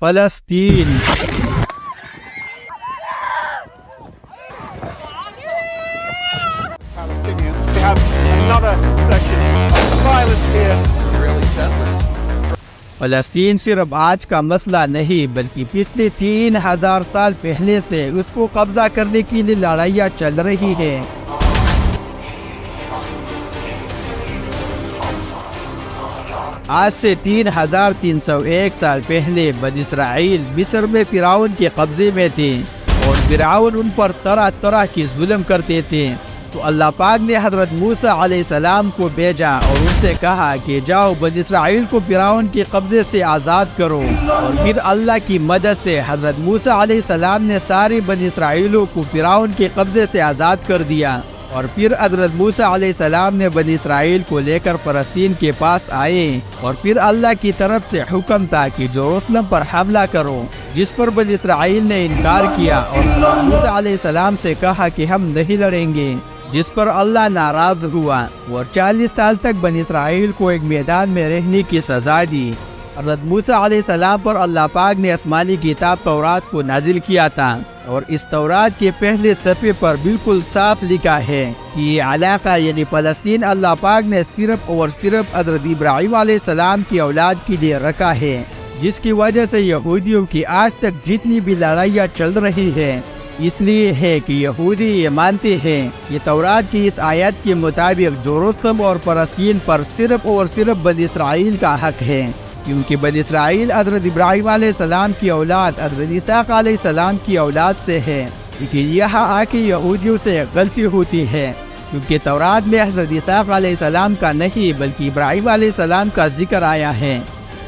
فلسطین۔ Palestinians. We have another session of violence here. Israeli settlers. فلسطین صرف آج کا مسئلہ نہیں بلکہ پچھلے 3000 سال پہلے سے اس کو قبضہ کرنے کے لیے لڑائیاں چل رہی ہیں۔ آج سے 3301 سال پہلے بنی اسرائیل مصر میں فرعون کے قبضے میں تھے اور فرعون ان پر طرح طرح کی ظلم کرتے تھے، تو اللہ پاک نے حضرت موسیٰ علیہ السلام کو بھیجا اور ان سے کہا کہ جاؤ بنی اسرائیل کو فرعون کے قبضے سے آزاد کرو، اور پھر اللہ کی مدد سے حضرت موسیٰ علیہ السلام نے سارے بنی اسرائیلوں کو فرعون کے قبضے سے آزاد کر دیا، اور پھر حضرت موسیٰ علیہ السلام نے بنی اسرائیل کو لے کر فلسطین کے پاس آئے، اور پھر اللہ کی طرف سے حکم تھا کہ یروشلم پر حملہ کرو، جس پر بنی اسرائیل نے انکار کیا اور موسیٰ علیہ السلام سے کہا کہ ہم نہیں لڑیں گے، جس پر اللہ ناراض ہوا اور 40 سال تک بنی اسرائیل کو ایک میدان میں رہنے کی سزا دی۔ حضرت موسیٰ علیہ السلام پر اللہ پاک نے آسمانی کتاب تورات کو نازل کیا تھا، اور اس تورات کے پہلے صفحے پر بالکل صاف لکھا ہے کہ یہ علاقہ یعنی فلسطین اللہ پاک نے صرف اور صرف حضرت ابراہیم علیہ السلام کی اولاد کے لیے رکھا ہے، جس کی وجہ سے یہودیوں کی آج تک جتنی بھی لڑائیاں چل رہی ہیں اس لیے ہے کہ یہودی یہ مانتے ہیں یہ تورات کی اس آیت کے مطابق یروشلم اور فلسطین پر صرف اور صرف بنی اسرائیل کا حق ہے، کیونکہ بنی اسرائیل حضرت ابراہیم علیہ السلام کی اولاد حضرت اسحاق علیہ السلام کی اولاد سے ہے، لیکن یہاں آ کے یہودیوں سے غلطی ہوتی ہے، کیونکہ تورات میں حضرت اسحاق علیہ السلام کا نہیں بلکہ ابراہیم علیہ السلام کا ذکر آیا ہے،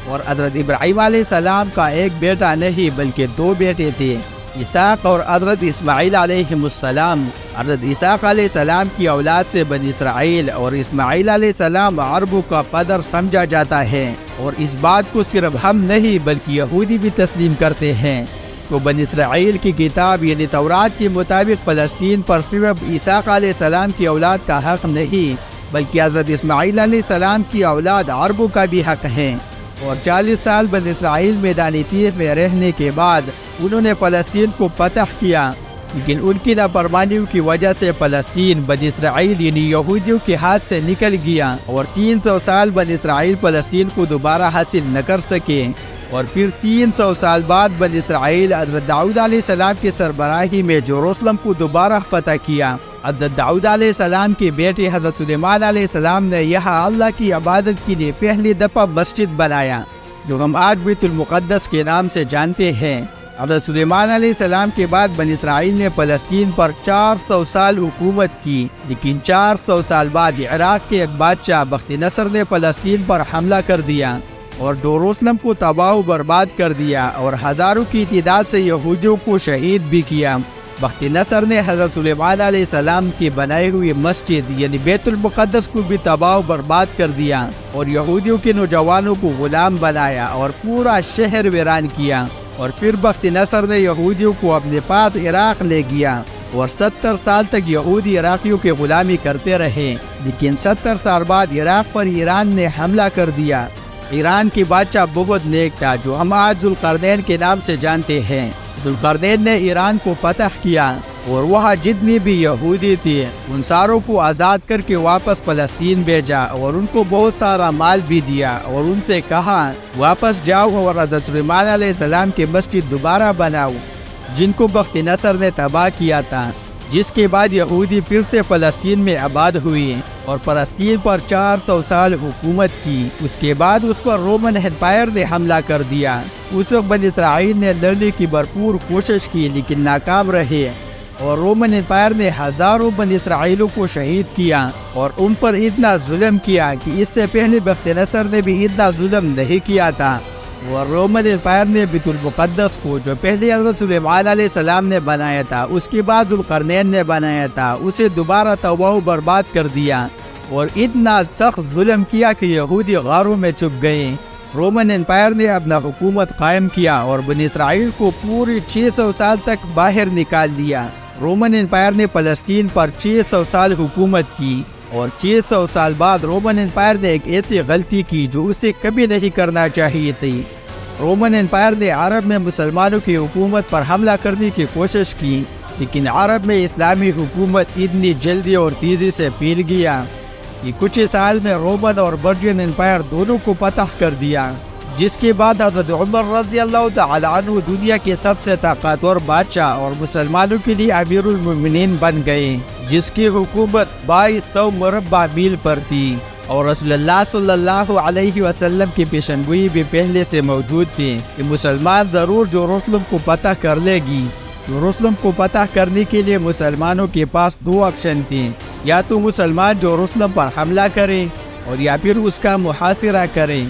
اور حضرت ابراہیم علیہ السلام کا ایک بیٹا نہیں بلکہ 2 بیٹے تھے، اسحاق اور حضرت اسماعیل علیہ السلام۔ حضرت اسحاق علیہ السلام کی اولاد سے بنی اسرائیل اور اسماعیل علیہ السلام عربوں کا پدر سمجھا جاتا ہے، اور اس بات کو صرف ہم نہیں بلکہ یہودی بھی تسلیم کرتے ہیں۔ تو بنی اسرائیل کی کتاب یعنی تورات کے مطابق فلسطین پر صرف اسحاق علیہ السلام کی اولاد کا حق نہیں بلکہ حضرت اسماعیل علیہ السلام کی اولاد عربوں کا بھی حق ہے، اور 40 سال بنی اسرائیل میدان طیف میں رہنے کے بعد انہوں نے فلسطین کو فتح کیا، لیکن ان کی نافرمانیوں کی وجہ سے فلسطین بنی اسرائیل یعنی یہودیوں کے ہاتھ سے نکل گیا، اور 300 سال بنی اسرائیل فلسطین کو دوبارہ حاصل نہ کر سکے، اور پھر 300 سال بعد بنی اسرائیل حضرت داؤد علیہ السلام کی سربراہی میں یروشلم کو دوبارہ فتح کیا۔ حضرت داؤد علیہ السلام کے بیٹے حضرت سلیمان علیہ السلام نے یہاں اللہ کی عبادت کے لیے پہلی دفعہ مسجد بنایا، جو ہم آج بیت المقدس کے نام سے جانتے ہیں۔ حضرت سلیمان علیہ السلام کے بعد بنی اسرائیل نے فلسطین پر 400 سال حکومت کی، لیکن 400 سال بعد عراق کے ایک بادشاہ بخت نصر نے فلسطین پر حملہ کر دیا اور یروشلم کو تباہ و برباد کر دیا، اور ہزاروں کی تعداد سے یہودیوں کو شہید بھی کیا۔ بخت نصر نے حضرت سلیمان علیہ السلام کی بنائی ہوئی مسجد یعنی بیت المقدس کو بھی تباہ و برباد کر دیا، اور یہودیوں کے نوجوانوں کو غلام بنایا اور پورا شہر ویران کیا، اور پھر بخت نصر نے یہودیوں کو اپنے پاس عراق لے گیا، اور 70 سال تک یہودی عراقیوں کی غلامی کرتے رہے، لیکن 70 سال بعد عراق پر ایران نے حملہ کر دیا۔ ایران کی بادشاہ بہت نیک تھا، جو ہم آج ذوالقرنین کے نام سے جانتے ہیں۔ ذوالقرنین نے ایران کو فتح کیا، اور وہاں جتنی بھی یہودی تھے ان ساروں کو آزاد کر کے واپس فلسطین بھیجا، اور ان کو بہت سارا مال بھی دیا، اور ان سے کہا واپس جاؤ اور حضرت سلیمان علیہ السلام کی مسجد دوبارہ بناؤ، جن کو بخت نصر نے تباہ کیا تھا، جس کے بعد یہودی پھر سے فلسطین میں آباد ہوئے اور فلسطین پر 400 سال حکومت کی۔ اس کے بعد اس پر رومن امپائر نے حملہ کر دیا۔ اس وقت بنی اسرائیل نے لڑنے کی بھرپور کوشش کی لیکن ناکام رہے، اور رومن امپائر نے ہزاروں بنی اسرائیلوں کو شہید کیا اور ان پر اتنا ظلم کیا کہ اس سے پہلے بخت نصر نے بھی اتنا ظلم نہیں کیا تھا۔ اور رومن امپائر نے بیت المقدس کو، جو پہلے حضرت سلیمان علیہ السلام نے بنایا تھا اس کے بعد ذوالقرنین نے بنایا تھا، اسے دوبارہ تباہ و برباد کر دیا، اور اتنا سخت ظلم کیا کہ یہودی غاروں میں چھپ گئے۔ رومن امپائر نے اپنا حکومت قائم کیا اور بنی اسرائیل کو پوری 600 سال تک باہر نکال دیا۔ رومن امپائر نے فلسطین پر 600 سال حکومت کی، اور 600 سال بعد رومن امپائر نے ایک ایسی غلطی کی جو اسے کبھی نہیں کرنا چاہیے تھی۔ رومن امپائر نے عرب میں مسلمانوں کی حکومت پر حملہ کرنے کی کوشش کی، لیکن عرب میں اسلامی حکومت اتنی جلدی اور تیزی سے پھیل گیا کہ کچھ ہی سال میں رومن اور برجین امپائر دونوں کو فتح کر دیا، جس کے بعد حضرت عمر رضی اللہ تعالیٰ عنہ دنیا کے سب سے طاقتور بادشاہ اور مسلمانوں کے لیے امیر المومنین بن گئے، جس کی حکومت 2200 مربع میل پر تھی، اور رسول اللہ صلی اللہ علیہ وسلم کی پیشنگوئی بھی پہلے سے موجود تھی کہ مسلمان ضرور یروشلم کو فتح کر لے گی۔ یروشلم کو فتح کرنے کے لیے مسلمانوں کے پاس دو آپشن تھے، یا تو مسلمان یروشلم پر حملہ کریں اور یا پھر اس کا محاصرہ کریں۔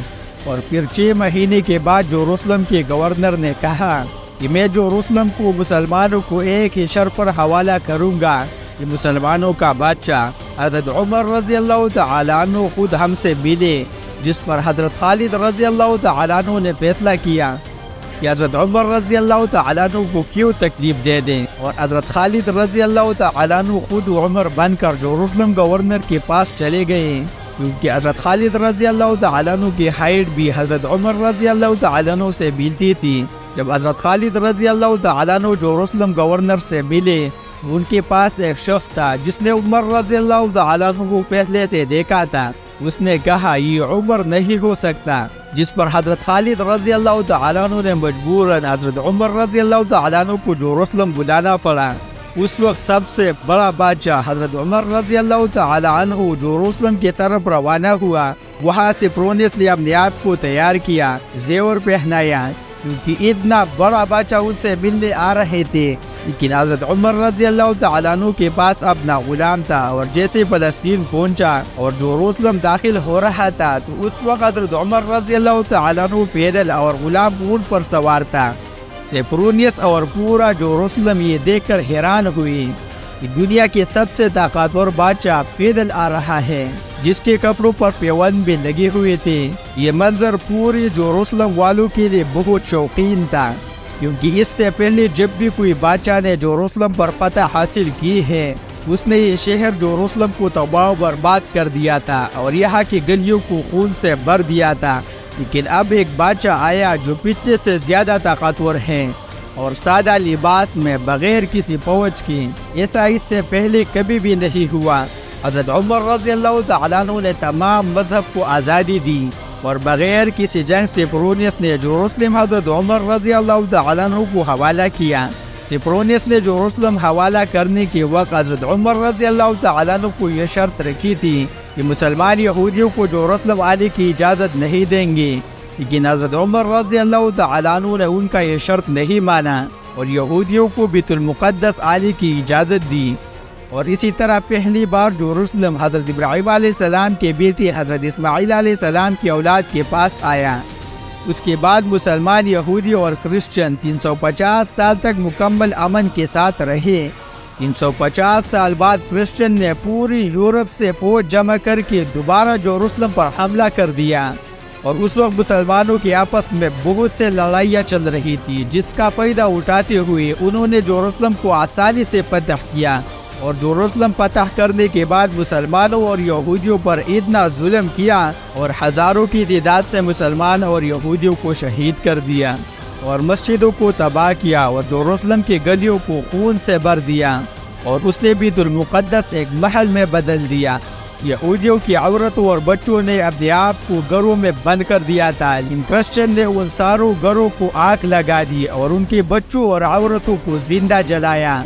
اور پھر 6 مہینے کے بعد یروشلم کے گورنر نے کہا کہ میں یروشلم کو مسلمانوں کو ایک ہی شرط پر حوالہ کروں گا کہ مسلمانوں کا بادشاہ حضرت عمر رضی اللہ تعالیٰ عنہ خود ہم سے ملے، جس پر حضرت خالد رضی اللہ تعالیٰ عنہ نے فیصلہ کیا کہ حضرت عمر رضی اللہ تعالیٰ عنہ کو کیوں تکلیف دے دیں، اور حضرت خالد رضی اللہ تعالیٰ عنہ خود عمر بن کر یروشلم گورنر کے پاس چلے گئے، کیونکہ حضرت خالد رضی اللہ تعالیٰ عنہ کی ہائٹ بھی حضرت عمر رضی اللہ تعالیٰ عنہ سے ملتی تھی۔ جب حضرت خالد رضی اللہ تعالیٰ عنہ یروشلم گورنر سے ملے، ان کے پاس ایک شخص تھا جس نے عمر رضی اللہ تعالیٰ عنہ کو پہلے سے دیکھا تھا۔ اس نے کہا یہ عمر نہیں ہو سکتا، جس پر حضرت خالد رضی اللہ تعالیٰ عنہ نے مجبوراً حضرت عمر رضی اللہ تعالیٰ عنہ کو یروشلم بلانا پڑا۔ اس وقت سب سے بڑا بادشاہ حضرت عمر رضی اللہ تعالیٰ عنہ یروشلم کی طرف روانہ ہوا۔ وہاں سے پرونس نے اپنے آپ کو تیار کیا، زیور پہنایا، کیونکہ اتنا بڑا بادشاہ ان سے ملنے آ رہے تھے، لیکن حضرت عمر رضی اللہ تعالیٰ عنہ کے پاس اپنا غلام تھا، اور جیسے فلسطین پہنچا اور یروشلم داخل ہو رہا تھا تو اس وقت حضرت عمر رضی اللہ تعالیٰ عنہ پیدل اور غلام اونٹ پر سوار تھا۔ سیپرونیس اور پورا یروشلم یہ دیکھ کر حیران ہوئی کہ دنیا کے سب سے طاقتور بادشاہ پیدل آ رہا ہے، جس کے کپڑوں پر پیوند بھی لگے ہوئے تھے۔ یہ منظر پوری یروشلم والوں کے لیے بہت شوقین تھا، کیونکہ اس سے پہلے جب بھی کوئی بادشاہ نے یروشلم پر فتح حاصل کی ہے، اس نے یہ شہر یروشلم کو تباہ و برباد کر دیا تھا اور یہاں کی گلیوں کو خون سے بھر دیا تھا۔ لیکن اب ایک بادشاہ آیا جو پچھلے سے زیادہ طاقتور ہے اور سادہ لباس میں بغیر کسی فوج کے، ایسا اس سے پہلے کبھی بھی نہیں ہوا۔ حضرت عمر رضی اللہ تعالیٰ عنہ نے تمام مذہب کو آزادی دی اور بغیر کسی جنگ سے سیپرونیس نے یروشلم حضرت عمر رضی اللہ تعالیٰ عنہ کو حوالہ کیا۔ سیپرونیس نے یروشلم حوالہ کرنے کے وقت حضرت عمر رضی اللہ تعالیٰ عنہ کو یہ شرط رکھی تھی کہ مسلمان یہودیوں کو یروشلم آنے کی اجازت نہیں دیں گے، لیکن حضرت عمر رضی اللہ تعالیٰ عنہ نے ان کا یہ شرط نہیں مانا اور یہودیوں کو بیت المقدس آنے کی اجازت دی۔ اور اسی طرح پہلی بار یروشلم حضرت ابراہیم علیہ السلام کے بیٹے حضرت اسماعیل علیہ السلام کی اولاد کے پاس آیا۔ اس کے بعد مسلمان، یہودی اور کرسچن 350 سال تک مکمل امن کے ساتھ رہے۔ 350 سال بعد کرسچن نے پوری یورپ سے فوج جمع کر کے دوبارہ یروشلم پر حملہ کر دیا، اور اس وقت مسلمانوں کے آپس میں بہت سے لڑائیاں چل رہی تھی، جس کا فائدہ اٹھاتے ہوئے انہوں نے یروشلم کو آسانی سے فتح کیا۔ اور یروشلم فتح کرنے کے بعد مسلمانوں اور یہودیوں پر اتنا ظلم کیا اور ہزاروں کی تعداد سے مسلمان اور یہودیوں کو شہید کر دیا، اور مسجدوں کو تباہ کیا، اور یروشلم کی گلیوں کو خون سے بھر دیا، اور اس نے بیت المقدس ایک محل میں بدل دیا۔ یہودیوں کی عورتوں اور بچوں نے اپنے آپ کو گھروں میں بند کر دیا تھا، لیکن کرسچن نے ان ساروں گھروں کو آگ لگا دی اور ان کے بچوں اور عورتوں کو زندہ جلایا۔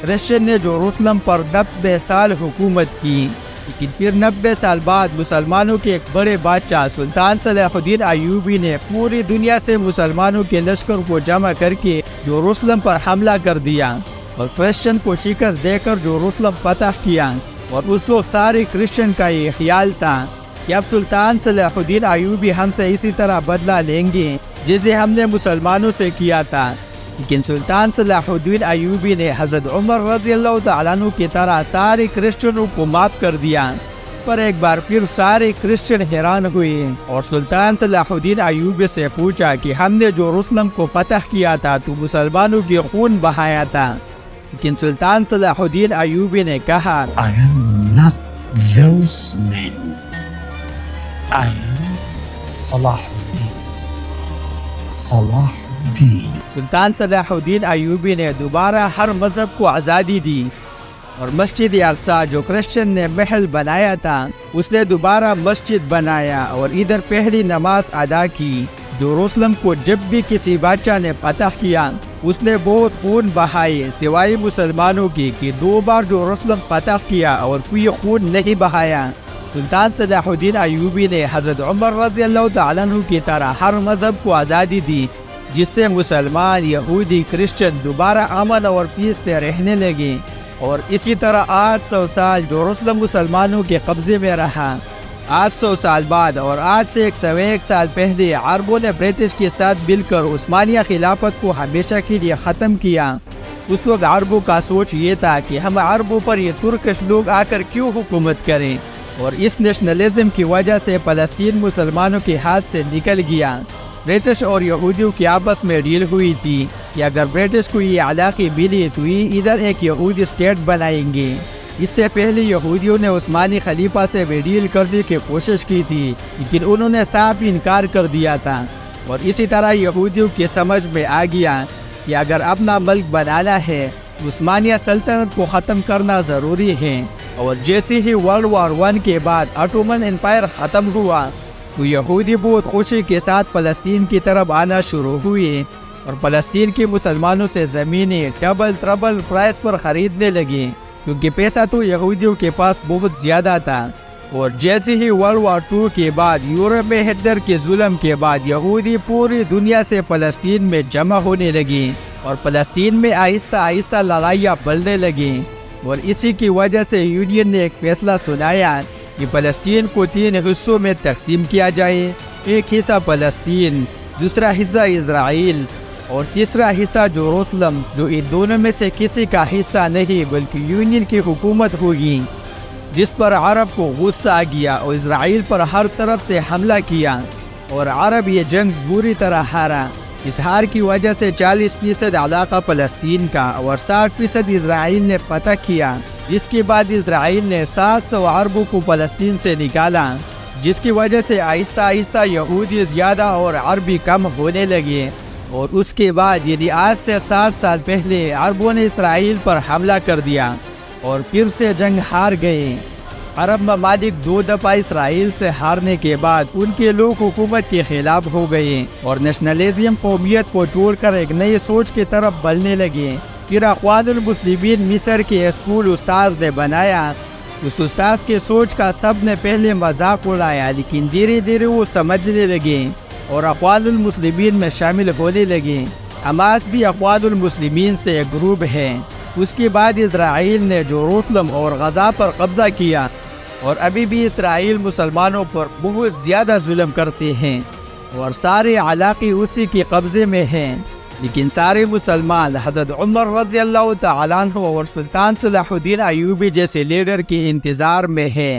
کرسچن نے یروشلم پر 90 سال حکومت کی، لیکن پھر 90 سال بعد مسلمانوں کے ایک بڑے بادشاہ سلطان صلاح الدین ایوبی نے پوری دنیا سے مسلمانوں کے لشکر کو جمع کر کے یروشلم پر حملہ کر دیا اور کرسچن کو شکست دے کر یروشلم فتح کیا۔ اور اس وقت سارے کرسچن کا یہ خیال تھا کہ اب سلطان صلاح الدین ایوبی ہم سے اسی طرح بدلہ لیں گے جسے ہم نے مسلمانوں سے کیا تھا۔ لیکن سلطان صلاح الدین ایوبی نے حضرت عمر رضی اللہ تعالیٰ عنہ کی طرح سارے کرسچنوں کو معاف کر دیا، پر ایک بار پھر سارے کرسچن حیران ہوئے اور سلطان صلاح الدین ایوبی سے پوچھا کہ ہم نے یروشلم کو فتح کیا تھا تو مسلمانوں کی خون بہایا تھا، لیکن سلطان صلاح الدین ایوبی نے کہا I am not those men. I am Salah al-Din. صلاح الدين سلطان صلاح الدین ایوبی نے دوبارہ ہر مذہب کو آزادی دی اور مسجد اقصی جو کرسچن نے محل بنایا تھا اس نے دوبارہ مسجد بنایا اور ادھر پہلی نماز ادا کی۔ یروشلم کو جب بھی کسی بادشاہ نے فتح کیا اس نے بہت خون بہائے سوائے مسلمانوں کی کہ 2 بار یروشلم فتح کیا اور کوئی خون نہیں بہایا۔ سلطان صلاح الدین ایوبی نے حضرت عمر رضی اللہ تعالیٰ عنہ کی طرح ہر مذہب کو آزادی دی جس سے مسلمان، یہودی، کرسچن دوبارہ امن اور پیس سے رہنے لگے، اور اسی طرح 800 سال یروشلم مسلمانوں کے قبضے میں رہا۔ 800 سال بعد اور آج سے 101 سال پہلے عربوں نے برٹش کے ساتھ مل کر عثمانیہ خلافت کو ہمیشہ کے لیے ختم کیا۔ اس وقت عربوں کا سوچ یہ تھا کہ ہم عربوں پر یہ ترکش لوگ آ کر کیوں حکومت کریں، اور اس نیشنلزم کی وجہ سے فلسطین مسلمانوں کے ہاتھ سے نکل گیا۔ برٹش اور یہودیوں کی آپس میں ڈیل ہوئی تھی کہ اگر برٹش کو یہ علاقے ملی تو یہ ادھر ایک یہودی اسٹیٹ بنائیں گے۔ اس سے پہلے یہودیوں نے عثمانی خلیفہ سے بھی ڈیل کرنے کی کوشش کی تھی لیکن انہوں نے صاف انکار کر دیا تھا، اور اسی طرح یہودیوں کی سمجھ میں آ گیا کہ اگر اپنا ملک بنانا ہے عثمانیہ سلطنت کو ختم کرنا ضروری ہے۔ اور جیسے ہی ورلڈ وار 1 کے بعد آٹومن امپائر ختم ہوا تو یہودی بہت خوشی کے ساتھ فلسطین کی طرف آنا شروع ہوئے اور فلسطین کے مسلمانوں سے زمینیں ڈبل ٹربل پرائس پر خریدنے لگے، کیونکہ پیسہ تو یہودیوں کے پاس بہت زیادہ تھا۔ اور جیسے ہی ورلڈ وار 2 کے بعد یورپ میں ہٹلر کے ظلم کے بعد یہودی پوری دنیا سے فلسطین میں جمع ہونے لگے اور فلسطین میں آہستہ آہستہ لڑائیاں بڑھنے لگیں، اور اسی کی وجہ سے یونین نے ایک فیصلہ سنایا کہ فلسطین کو 3 حصوں میں تقسیم کیا جائے، ایک حصہ فلسطین، دوسرا حصہ اسرائیل اور تیسرا حصہ یروشلم، جو ان دونوں میں سے کسی کا حصہ نہیں بلکہ یونین کی حکومت ہوگی، جس پر عرب کو غصہ آ گیا اور اسرائیل پر ہر طرف سے حملہ کیا اور عرب یہ جنگ بری طرح ہارا۔ اس ہار کی وجہ سے 40% علاقہ فلسطین کا اور 60% اسرائیل نے فتح کیا، جس کے بعد اسرائیل نے 700 عربوں کو فلسطین سے نکالا، جس کی وجہ سے آہستہ آہستہ یہودی زیادہ اور عربی کم ہونے لگے، اور اس کے بعد یعنی آج سے 60 سال پہلے عربوں نے اسرائیل پر حملہ کر دیا اور پھر سے جنگ ہار گئے۔ عرب ممالک 2 دفعہ اسرائیل سے ہارنے کے بعد ان کے لوگ حکومت کے خلاف ہو گئے اور نیشنلزم قومیت کو چھوڑ کر ایک نئی سوچ کی طرف بڑھنے لگے۔ پھر اخوان المسلمین مصر کے اسکول استاذ نے بنایا۔ اس استاذ کے سوچ کا سب نے پہلے مذاق اڑایا، لیکن دھیرے دھیرے وہ سمجھنے لگے اور اخوان المسلمین میں شامل ہونے لگے۔ حماس بھی اخوان المسلمین سے ایک گروپ ہے۔ اس کے بعد اسرائیل نے یروشلم اور غزہ پر قبضہ کیا، اور ابھی بھی اسرائیل مسلمانوں پر بہت زیادہ ظلم کرتے ہیں اور سارے علاقے اسی کے قبضے میں ہیں، لیکن سارے مسلمان حضرت عمر رضی اللہ تعالیٰ عنہ اور سلطان صلاح الدین ایوبی جیسے لیڈر کے انتظار میں ہیں۔